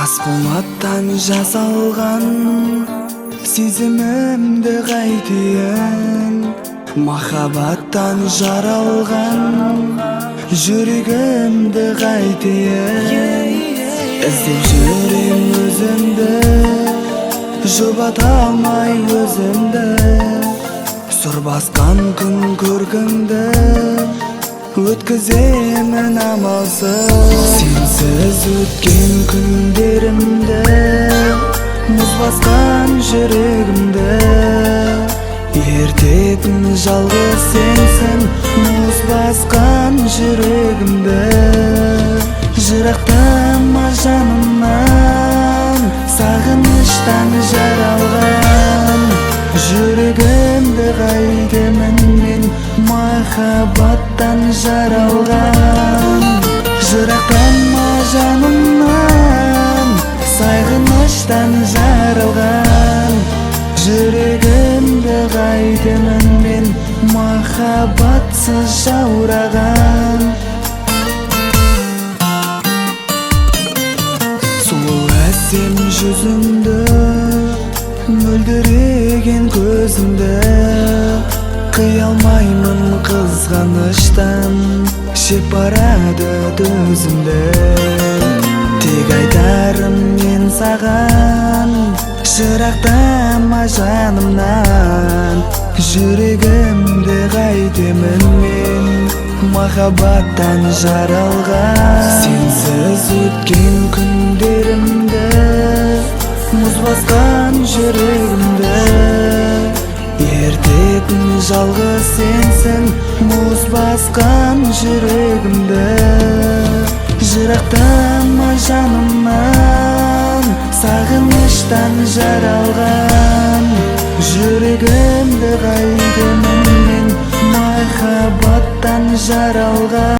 Тасболаттан жасалған сезімімді қайтейін, махаббаттан жаралған жүрегімді қайтейін. Іздеп жүрем өзімді, жұбата алмай өзімді, сұр басқан күн көргіңді өткіземін амалсыз. Сенсіз өткен күндерімді, мұз басқан жүрегімді ертетін жалғыз сенсің, мұз басқан жүрегімді. Жырақтама жанымнан, сағыныштан жаралған жүрегімді қайтемін мен, махаббаттан жаралған. Жырақтама жанымнан, сағыныштан жаралған жүрегімді қайтемін мен, махаббатсыз жаураған. Сұлу әсем жүзіңді, мөлдіреген көзіңді қия алмаймын қызғаныштан, шеп барады төзімді. Тек айтарым мен саған, жырақтама жанымнан, жүрегімді қайтемін мен, махаббаттан жаралған. Сенсіз өткен күндерімді, мұз басқан жүрегімді ертетін жалғыз сенсің, мұз басқан жүрегімді. Жырақтама жанымнан, сағыныштан жаралған жүрегімді қайтемін мен, махаббаттан жаралған.